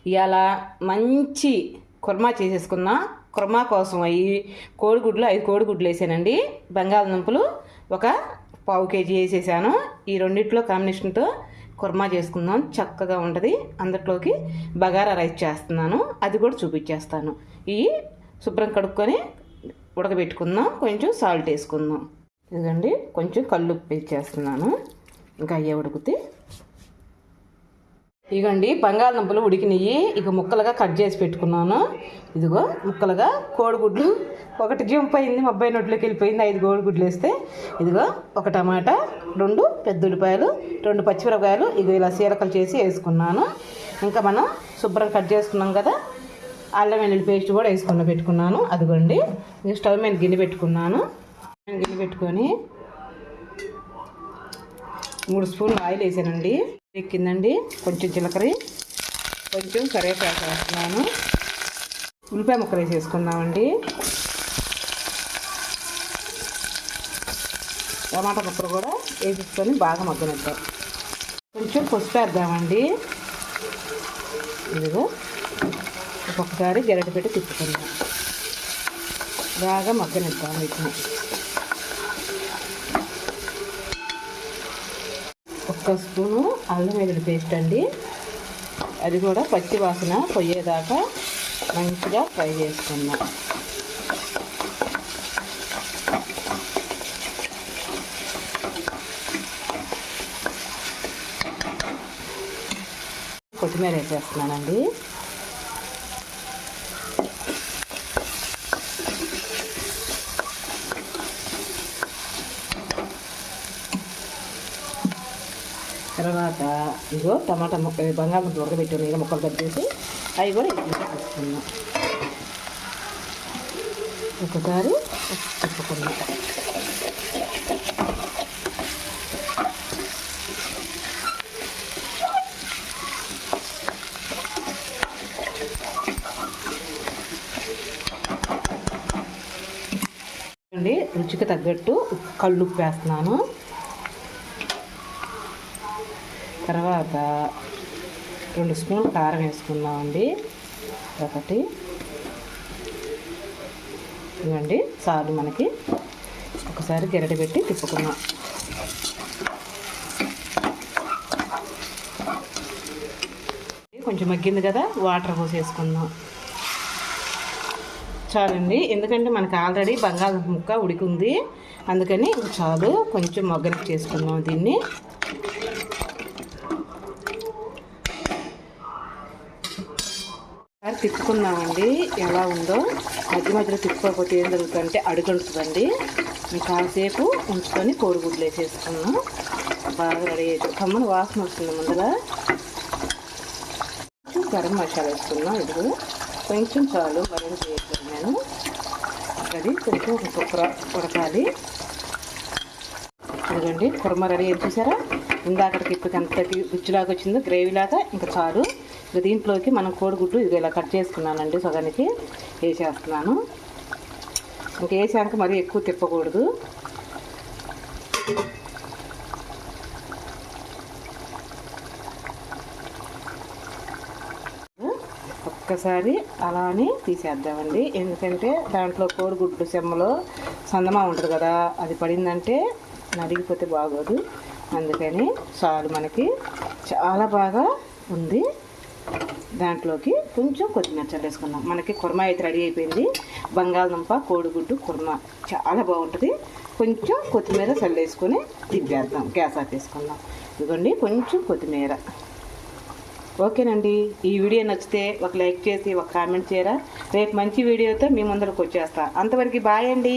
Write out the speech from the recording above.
ఇవాళ మంచి కుర్మా చేసేసుకున్నా. కుర్మా కోసం కోడిగుడ్లు 5 కోడిగుడ్లు వేసానండి. బంగాళదుంపలు ఒక పావు కేజీ వేసేసాను. ఈ రెండిట్లో కాంబినేషన్తో కుర్మా చేసుకుందాం, చక్కగా ఉంటుంది. అందులోకి బగారా రైస్ చేస్తున్నాను, అది కూడా చూపించేస్తాను. ఇవి శుభ్రం కడుక్కొని ఉడకబెట్టుకుందాం. కొంచెం సాల్ట్ వేసుకుందాం. ఇదండి కొంచెం కల్లుప్పు వేసేస్తున్నాను. ఇంకా అయ్యే ఉడికితే ఇగండి బంగాళదుంపలు ఉడికినవి. ఇక ముక్కలుగా కట్ చేసి పెట్టుకున్నాను. ఇదిగో ముక్కలుగా కోడిగుడ్లు ఒకటి జంప్ అయింది, మా అబ్బాయి నోట్లోకి వెళ్ళిపోయింది. 5 కోడిగుడ్లు వేస్తే ఇదిగో ఒక టమాటా, 2 పెద్ద ఉల్లిపాయలు, 2 పచ్చిమిరపకాయలు ఇదిగో ఇలా చీరకలు చేసి వేసుకున్నాను. ఇంకా మనం శుభ్రం కట్ చేసుకున్నాం కదా, అల్లం వెల్లుల్లి పేస్ట్ కూడా పెట్టుకున్నాను. అదిగోండి స్టవ్ మీద గిన్నె పెట్టుకున్నాను. గిన్నె పెట్టుకొని 3 స్పూన్లు ఆయిల్ వేసానండి. ఎక్కిందండి. కొంచెం జీలకర్ర, కొంచెం కరివేపాకు వేస్తున్నాను. ఉల్లిపాయ ముక్కలు వేసేసుకుందామండి. టమాటా ముక్కలు కూడా వేసేసుకొని బాగా మగ్గనిద్దాం. కొంచెం పసుపు వేద్దామండి. ఇదిగో ఒక్కొక్కసారి గరిటె పెట్టి తిప్పుకుందాం. బాగా మగ్గనిద్దాం వీటిని. 1 స్పూను అల్లం వెల్లుల్లి పేస్ట్ అండి. అది కూడా పచ్చి వాసన పోయేదాకా మంచిగా ఫ్రై చేసుకుందాం. కొత్తిమీర వేసేస్తున్నానండి. తర్వాత ఇగో టమాటా ముక్కలు బంగాళదుంప ఉడకబెట్టి ముక్కలు కట్ చేసి అవి కూడా వేసుకుందాం. ఒకసారి తిప్పుకుందాం. అండి రుచికి తగ్గట్టు కల్లుప్పు వేస్తున్నాను. తర్వాత 2 స్పూన్లు కారం వేసుకుందామండి. ఒకటి ఇవ్వండి చాలు మనకి. ఒకసారి గరిటె పెట్టి తిప్పుకుందాం. కొంచెం మగ్గింది కదా, వాటర్ పోసేసుకుందాం. చాలండి, ఎందుకంటే మనకి ఆల్రెడీ బంగాళదుంప ముక్క ఉడికింది, అందుకని చాలు. కొంచెం మగ్గనికి చేసుకుందాం దీన్ని. తిప్పుకుందామండి. ఎలా ఉందో మధ్య మధ్యలో తిప్పుకోకపోతే ఏం జరుగుతుందంటే అడుగుంటుందండి. మీకు కాసేపు ఉంచుకొని కోడిగుడ్లు వేసేసుకున్నాం. బాగా రెడీ అవుతుంది. కమ్మని వాసన వస్తుంది. ముందర కొంచెం గరం మసాలా వేసుకున్నాం. ఇది కొంచెం చాలు, గరం చేయట్లేదు నేను. అది కొంచెం కుక్కర ఉడకాలి. ఇదిగోండి కుర్మ రెడీ అయింది చూసారా. ఇందాకటికి ఇప్పుడు ఎంతకి గుజ్జులాగా వచ్చిందో, గ్రేవీలాగా. ఇంకా చాలు. ఇక దీంట్లోకి మనం కోడిగుడ్లు ఇది ఇలా కట్ చేసుకున్నానండి, సగానికి వేసేస్తున్నాను. ఇంక వేసాక మరీ ఎక్కువ తిప్పకూడదు. ఒక్కసారి అలానే తీసేద్దామండి. ఎందుకంటే దాంట్లో కోడిగుడ్లు సెమ్మలో సందమా ఉంటుంది కదా, అది పడిందంటే నలిగిపోతే బాగోదు. అందుకని చాలు, మనకి చాలా బాగా ఉంది. దాంట్లోకి కొంచెం కొత్తిమీర చల్లేసుకున్నాం. మనకి కుర్మా అయితే రెడీ అయిపోయింది. బంగాళదుంప కోడిగుడ్డు కుర్మా చాలా బాగుంటుంది. కొంచెం కొత్తిమీర చల్లేసుకొని తిప్పేద్దాం. గ్యాస్ ఆపేసుకుందాం. ఇదిగోండి కొంచెం కొత్తిమీర. ఓకేనండి, ఈ వీడియో నచ్చితే ఒక లైక్ చేసి ఒక కామెంట్ చేయరా. రేపు మంచి వీడియోతో మీ ముందరకు వచ్చేస్తా. అంతవరకు బాయ్ అండి.